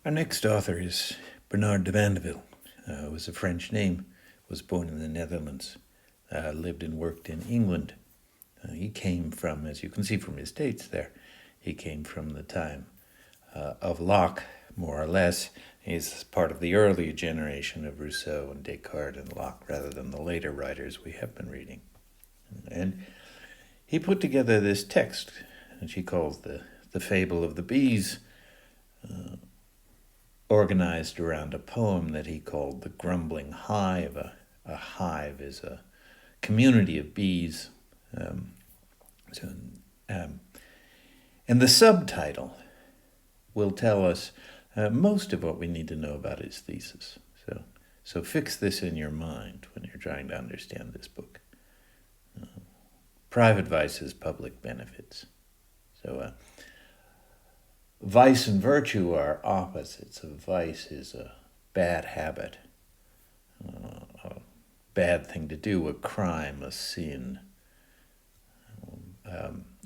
Our next author is Bernard de Mandeville. Was a French name, was born in the Netherlands, lived and worked in England. He came from, as you can see from his dates there, he came from the time of Locke, more or less. He's part of the early generation of Rousseau and Descartes and Locke rather than the later writers we have been reading. And he put together this text, which he calls the Fable of the Bees, organized around a poem that he called The Grumbling Hive. A hive is a community of bees. Um, so, um, and the subtitle will tell us most of what we need to know about his thesis. So fix this in your mind when you're trying to understand this book. Private vices, public benefits. So vice and virtue are opposites. A vice is a bad habit, a bad thing to do, a crime, a sin,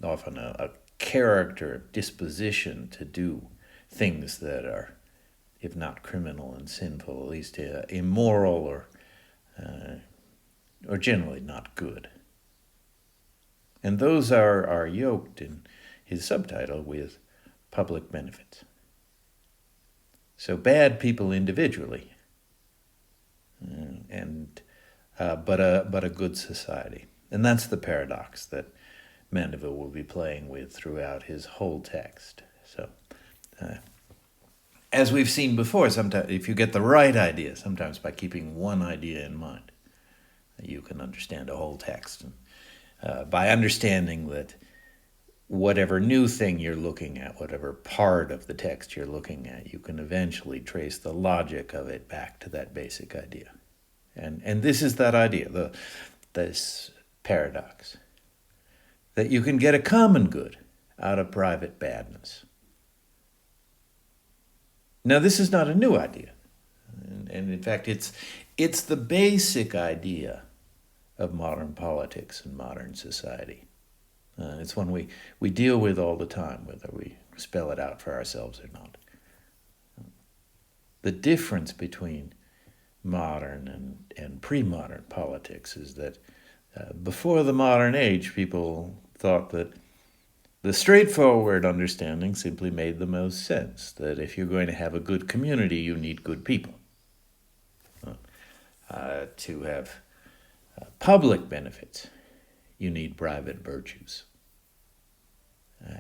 often a character, a disposition to do things that are, if not criminal and sinful, at least immoral or generally not good. And those are yoked in his subtitle with public benefits. So bad people individually, but a good society. And that's the paradox that Mandeville will be playing with throughout his whole text. So, as we've seen before, sometimes if you get the right idea, sometimes by keeping one idea in mind, you can understand a whole text. And, by understanding that whatever new thing you're looking at, whatever part of the text you're looking at, you can eventually trace the logic of it back to that basic idea. And this is that idea, this paradox, that you can get a common good out of private badness. Now, this is not a new idea. And in fact, it's the basic idea of modern politics and modern society. It's one we deal with all the time, whether we spell it out for ourselves or not. The difference between modern and pre-modern politics is that before the modern age, people thought that the straightforward understanding simply made the most sense, that if you're going to have a good community, you need good people. To have public benefits, you need private virtues.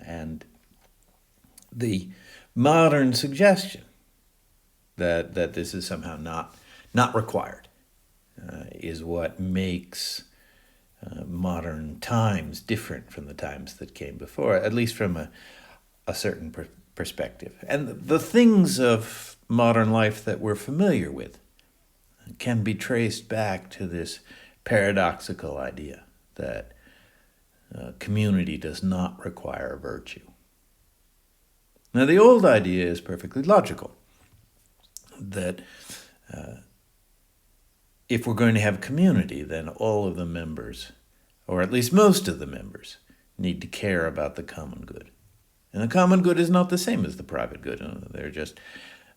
And the modern suggestion that this is somehow not required is what makes modern times different from the times that came before, at least from a certain perspective. And the things of modern life that we're familiar with can be traced back to this paradoxical idea that community does not require virtue. Now, the old idea is perfectly logical, that if we're going to have community, then all of the members, or at least most of the members, need to care about the common good. And the common good is not the same as the private good. They're just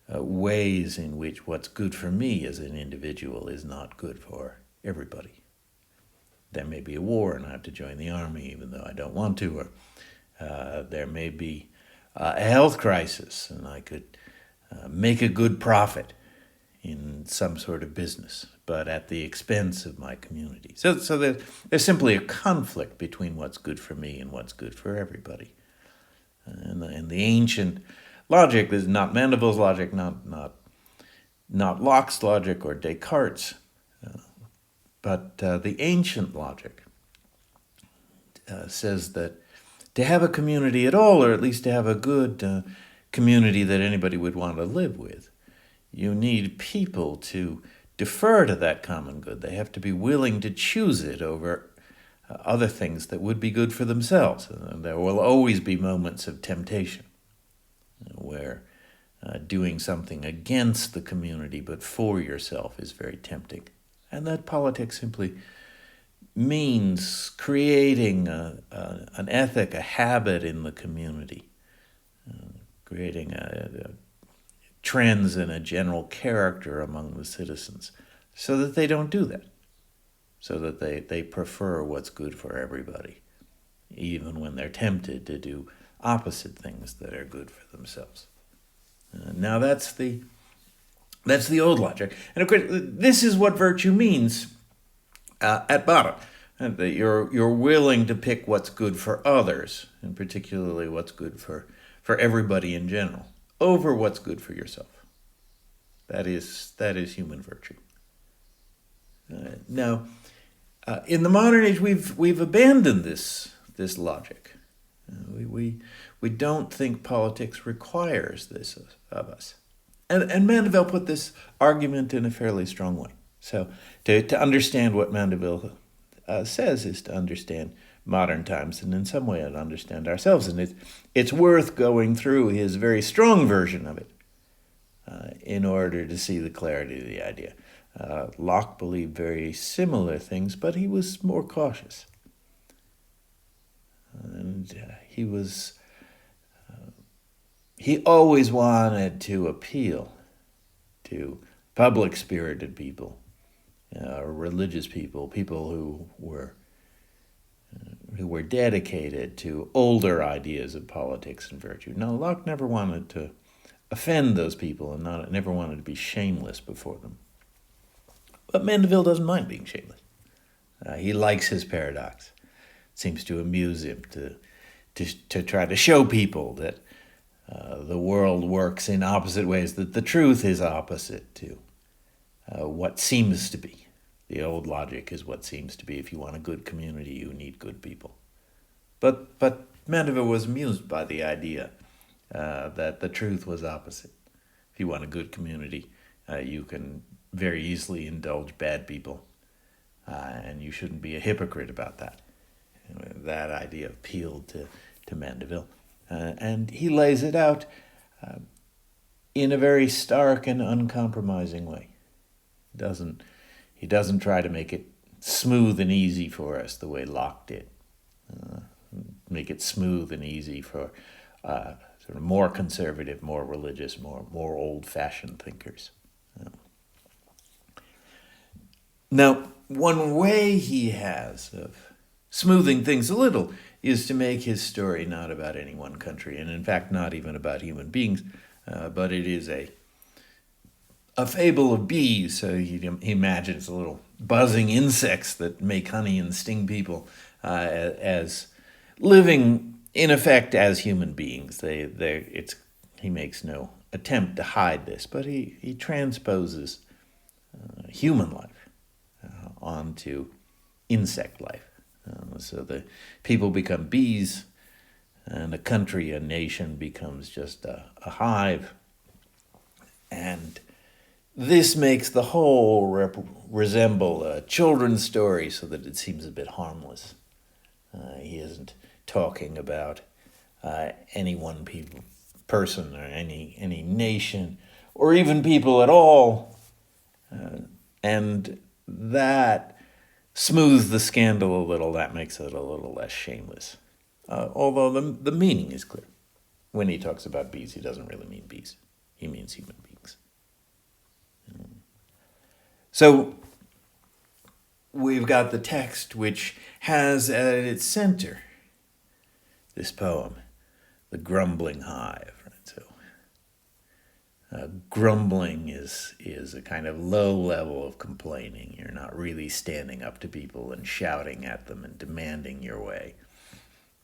ways in which what's good for me as an individual is not good for everybody. There may be a war and I have to join the army even though I don't want to, or there may be a health crisis and I could make a good profit in some sort of business, but at the expense of my community. So there's simply a conflict between what's good for me and what's good for everybody. And the ancient logic is not Mandeville's logic, not Locke's logic or Descartes', but the ancient logic says that to have a community at all, or at least to have a good community that anybody would want to live with, you need people to defer to that common good. They have to be willing to choose it over other things that would be good for themselves. There will always be moments of temptation where doing something against the community but for yourself is very tempting. And that politics simply means creating an ethic, a habit in the community, creating trends in a general character among the citizens so that they don't do that, so that they prefer what's good for everybody, even when they're tempted to do opposite things that are good for themselves. Now that's the old logic, and of course this is what virtue means at bottom. That you're willing to pick what's good for others, and particularly what's good for everybody in general, over what's good for yourself. That is human virtue. Now, in the modern age, we've abandoned this logic. We don't think politics requires this of us. And Mandeville put this argument in a fairly strong way. So to understand what Mandeville says is to understand modern times, and in some way to understand ourselves. And it's worth going through his very strong version of it in order to see the clarity of the idea. Locke believed very similar things, but he was more cautious. And he always wanted to appeal to public-spirited people, religious people, people who were dedicated to older ideas of politics and virtue. Now, Locke never wanted to offend those people and never wanted to be shameless before them. But Mandeville doesn't mind being shameless. He likes his paradox. It seems to amuse him to try to show people that the world works in opposite ways, that the truth is opposite to what seems to be. The old logic is what seems to be. If you want a good community, you need good people. But Mandeville was amused by the idea that the truth was opposite. If you want a good community, you can very easily indulge bad people, and you shouldn't be a hypocrite about that. That idea appealed to Mandeville. And he lays it out in a very stark and uncompromising way. He doesn't try to make it smooth and easy for us the way Locke did. Make it smooth and easy for sort of more conservative, more religious, more old-fashioned thinkers. Now, one way he has of smoothing things a little is to make his story not about any one country, and in fact not even about human beings, but it is a fable of bees. So he imagines little buzzing insects that make honey and sting people as living in effect as human beings. He makes no attempt to hide this, but he transposes human life onto insect life. So the people become bees, and a country, a nation, becomes just a hive. And this makes the whole resemble a children's story, so that it seems a bit harmless. He isn't talking about any one person or any nation, or even people at all. And that smooths the scandal a little. That makes it a little less shameless. Although the meaning is clear. When he talks about bees, he doesn't really mean bees. He means human beings. So we've got the text, which has at its center this poem, The Grumbling Hive. Grumbling is a kind of low level of complaining. You're not really standing up to people and shouting at them and demanding your way.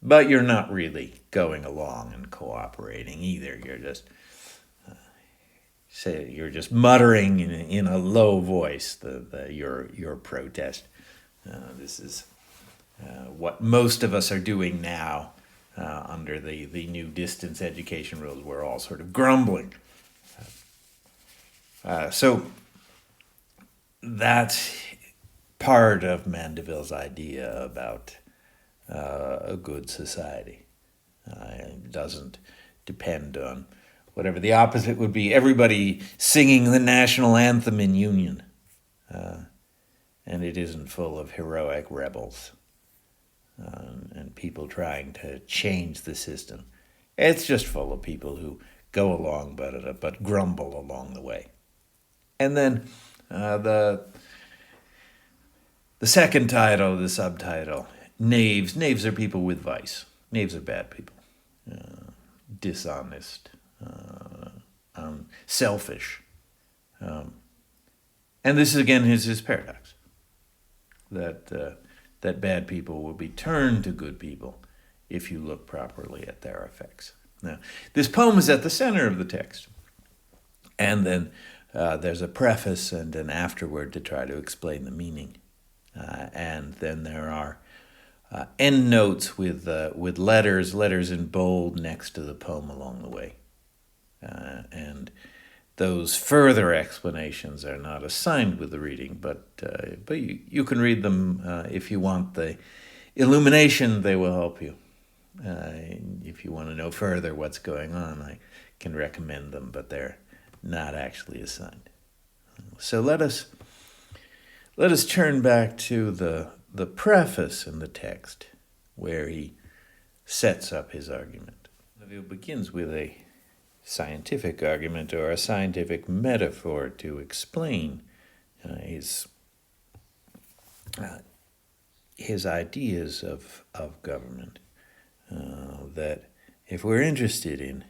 But you're not really going along and cooperating either. You're just muttering in a low voice your protest. This is what most of us are doing now under the new distance education rules. We're all sort of grumbling. So that's part of Mandeville's idea about a good society. It doesn't depend on whatever the opposite would be. Everybody singing the national anthem in union. And it isn't full of heroic rebels and people trying to change the system. It's just full of people who go along, but grumble along the way. And then the second title, the subtitle, knaves. Knaves are people with vice. Knaves are bad people, dishonest, selfish. And this is again his paradox, that bad people will be turned to good people if you look properly at their effects. Now, this poem is at the center of the text, and then there's a preface and an afterword to try to explain the meaning, and then there are endnotes with letters in bold next to the poem along the way, and those further explanations are not assigned with the reading, but you can read them if you want the illumination. They will help you. If you want to know further what's going on, I can recommend them, but they're not actually assigned. So let us turn back to the preface in the text, where he sets up his argument. Mandeville begins with a scientific argument or a scientific metaphor to explain his ideas of government. That if we're interested in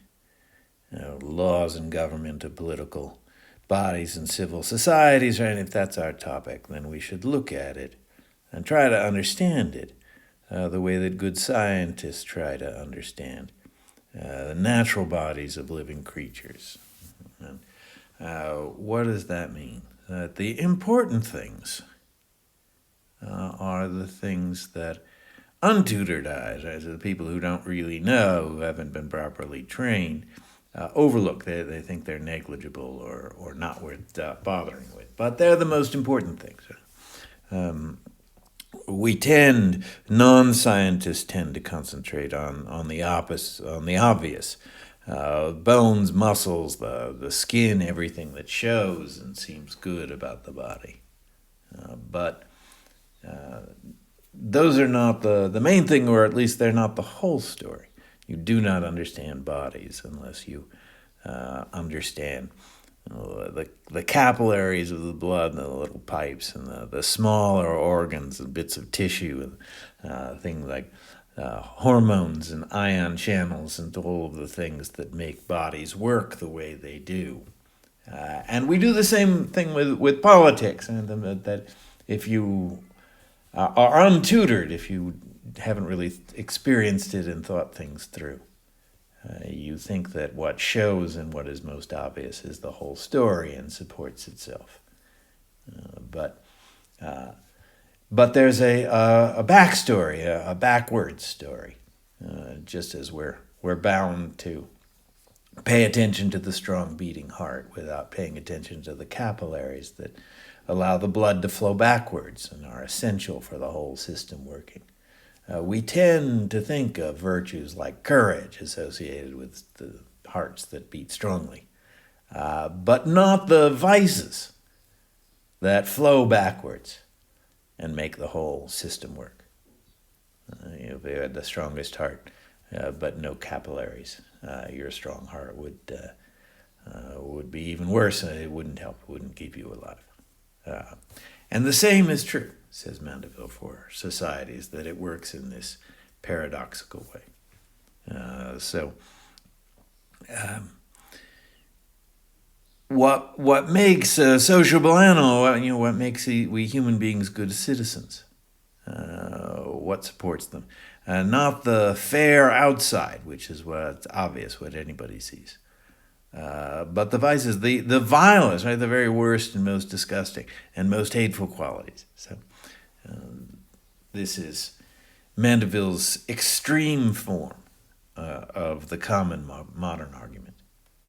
laws and government of political bodies and civil societies, right, if that's our topic, then we should look at it and try to understand it the way that good scientists try to understand the natural bodies of living creatures. And what does that mean? That the important things are the things that untutored eyes, right, so the people who don't really know, who haven't been properly trained, overlook. They think they're negligible or not worth bothering with. But they're the most important things. Non-scientists tend to concentrate on the obvious. Bones, muscles, the skin, everything that shows and seems good about the body. But those are not the main thing, or at least they're not the whole story. You do not understand bodies unless you understand the capillaries of the blood and the little pipes and the smaller organs and bits of tissue and things like hormones and ion channels and all of the things that make bodies work the way they do. And we do the same thing with politics, and that if you are untutored, if you haven't really experienced it and thought things through, you think that what shows and what is most obvious is the whole story and supports itself. But there's a backstory, a backwards story, just as we're bound to pay attention to the strong beating heart without paying attention to the capillaries that allow the blood to flow backwards and are essential for the whole system working. We tend to think of virtues like courage associated with the hearts that beat strongly, but not the vices that flow backwards and make the whole system work. If you had the strongest heart, but no capillaries, your strong heart would be even worse. It wouldn't help. It wouldn't keep you alive. And the same is true, says Mandeville, for societies, that it works in this paradoxical way. What makes a sociable animal? What makes we human beings good citizens? What supports them? Not the fair outside, which is what's obvious, what anybody sees. But the vices, the vilest, right, the very worst and most disgusting and most hateful qualities. So this is Mandeville's extreme form of the common modern argument.